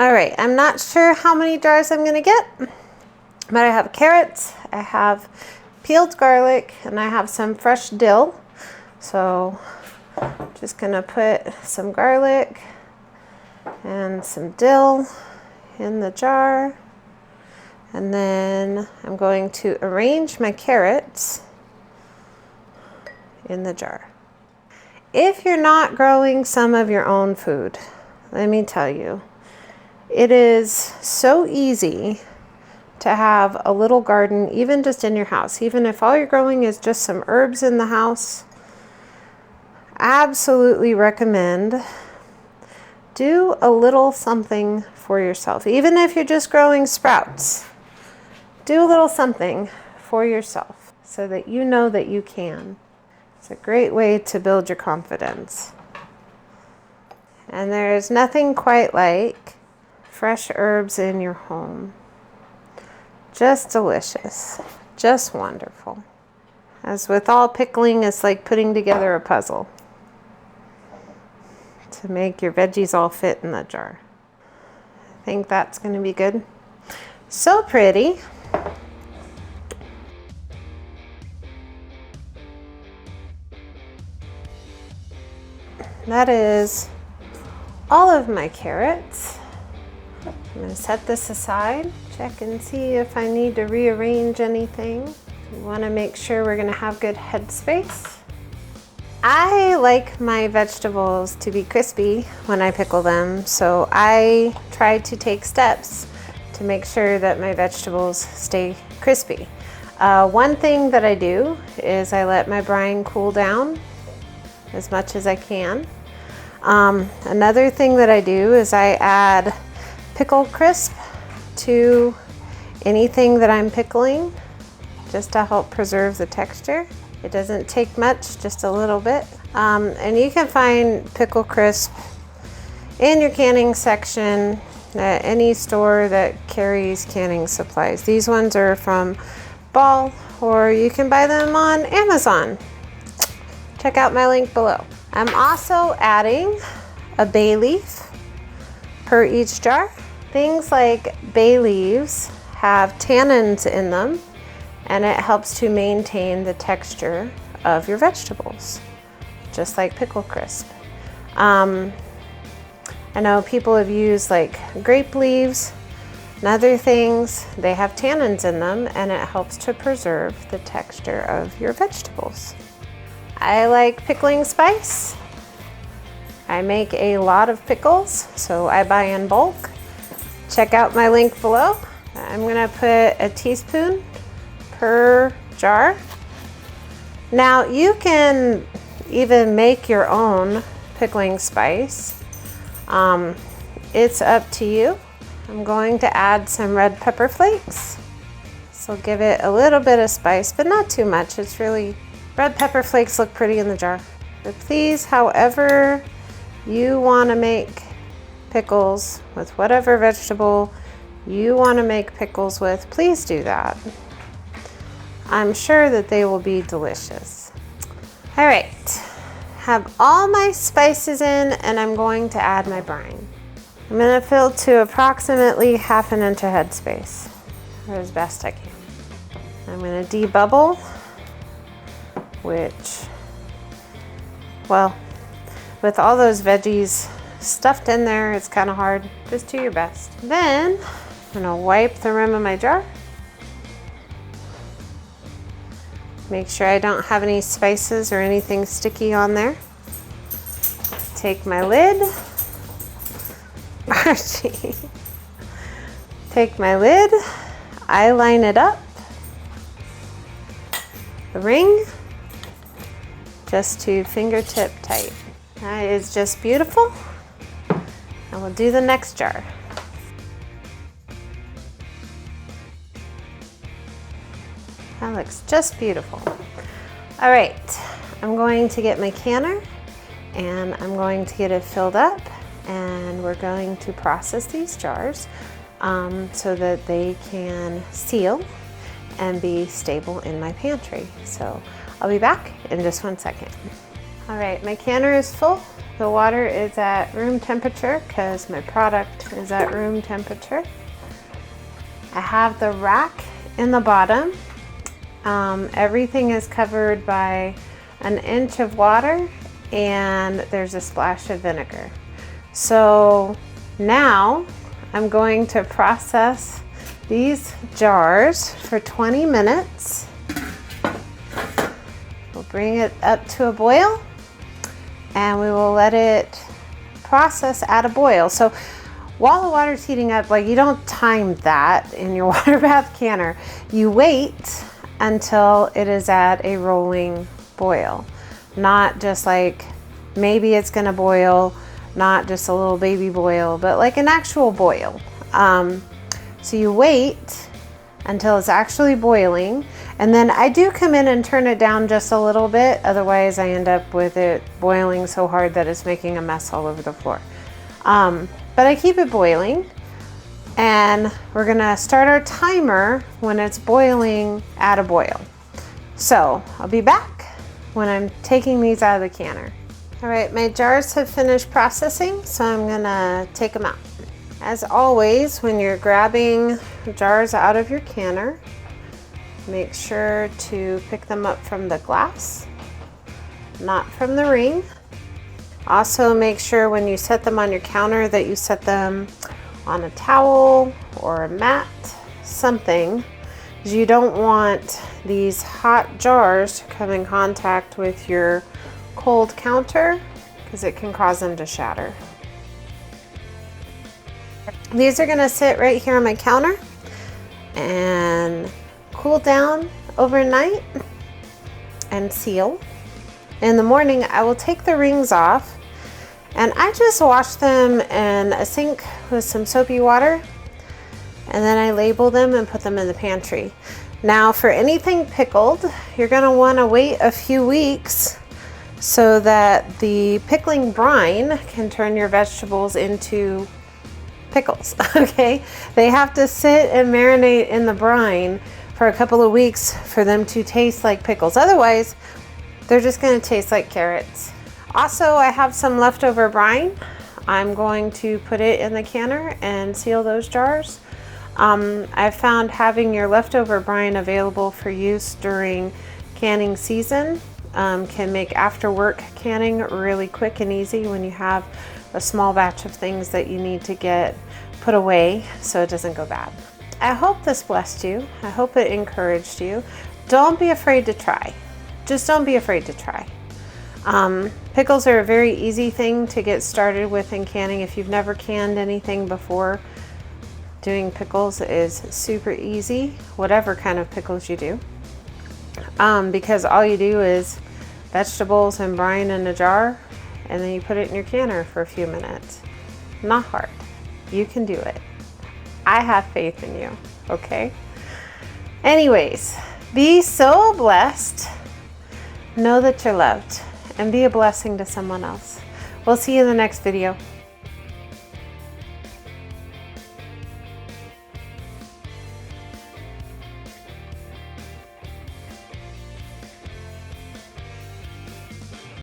All right, I'm not sure how many jars I'm gonna get, but I have carrots, I have peeled garlic, and I have some fresh dill. So just gonna put some garlic and some dill in the jar. And then I'm going to arrange my carrots in the jar. If you're not growing some of your own food, let me tell you, it is so easy to have a little garden, even just in your house. Even if all you're growing is just some herbs in the house, absolutely recommend do a little something for yourself. Even if you're just growing sprouts, do a little something for yourself so that you know that you can. It's a great way to build your confidence. And there's nothing quite like fresh herbs in your home. Just delicious, just wonderful. As with all pickling, it's like putting together a puzzle to make your veggies all fit in the jar. I think that's going to be good. So pretty. That is all of my carrots. I'm going to set this aside, check and see if I need to rearrange anything. We want to make sure we're going to have good headspace. I like my vegetables to be crispy when I pickle them, so I try to take steps to make sure that my vegetables stay crispy. One thing that I do is I let my brine cool down as much as I can. Another thing that I do is I add pickle crisp to anything that I'm pickling just to help preserve the texture. It doesn't take much, just a little bit. And you can find pickle crisp in your canning section at any store that carries canning supplies. These ones are from Ball, or you can buy them on Amazon. Check out my link below. I'm also adding a bay leaf per each jar. Things like bay leaves have tannins in them, and it helps to maintain the texture of your vegetables, just like pickle crisp. I know people have used like grape leaves and other things. They have tannins in them, and it helps to preserve the texture of your vegetables. I like pickling spice. I make a lot of pickles, so I buy in bulk. Check out my link below. I'm gonna put a teaspoon per jar. Now you can even make your own pickling spice. It's up to you. I'm going to add some red pepper flakes. This will give it a little bit of spice, but not too much. It's really, red pepper flakes look pretty in the jar. But please, however you want to make pickles with whatever vegetable you want to make pickles with, please do that. I'm sure that they will be delicious. All right, have all my spices in, and I'm going to add my brine. I'm going to fill to approximately 1/2 inch of headspace, or as best I can. I'm going to debubble, which, well, with all those veggies stuffed in there, it's kind of hard. Just do your best. Then I'm going to wipe the rim of my jar. Make sure I don't have any spices or anything sticky on there. Take my lid. Archie. Take my lid. I line it up. The ring. Just to fingertip tight. That is just beautiful. And we'll do the next jar. That looks just beautiful. All right, I'm going to get my canner and I'm going to get it filled up, and we're going to process these jars so that they can seal and be stable in my pantry. So I'll be back in just 1 second. All right, my canner is full The water is at room temperature because my product is at room temperature. I have the rack in the bottom. Everything is covered by an inch of water and there's a splash of vinegar. So now I'm going to process these jars for 20 minutes. We'll bring it up to a boil and we will let it process at a boil. So while the water's heating up, like, you don't time that in your water bath canner. You wait until it is at a rolling boil. Not just like maybe it's gonna boil, not just a little baby boil, but like an actual boil. So you wait until it's actually boiling, and then I do come in and turn it down just a little bit, otherwise I end up with it boiling so hard that it's making a mess all over the floor. But I keep it boiling, and we're gonna start our timer when it's boiling at a boil. So I'll be back when I'm taking these out of the canner. All right, my jars have finished processing, so I'm gonna take them out. As always, when you're grabbing jars out of your canner, make sure to pick them up from the glass, not from the ring. Also make sure when you set them on your counter that you set them on a towel or a mat, something, because you don't want these hot jars to come in contact with your cold counter because it can cause them to shatter. These are going to sit right here on my counter and cool down overnight and seal. In the morning, I will take the rings off and I just wash them in a sink with some soapy water, and then I label them and put them in the pantry. Now for anything pickled, you're going to want to wait a few weeks so that the pickling brine can turn your vegetables into pickles. Okay, they have to sit and marinate in the brine for a couple of weeks for them to taste like pickles. Otherwise, they're just going to taste like carrots. Also, I have some leftover brine. I'm going to put it in the canner and seal those jars. I've found having your leftover brine available for use during canning season can make after work canning really quick and easy when you have a small batch of things that you need to get put away so it doesn't go bad. I hope this blessed you. I hope it encouraged you. Don't be afraid to try. Just don't be afraid to try. Pickles are a very easy thing to get started with in canning. If you've never canned anything before, doing pickles is super easy, whatever kind of pickles you do. Because all you do is vegetables and brine in a jar, and then you put it in your canner for a few minutes. Not hard. You can do it. I have faith in you, okay? Anyways, be so blessed. Know that you're loved and be a blessing to someone else. We'll see you in the next video.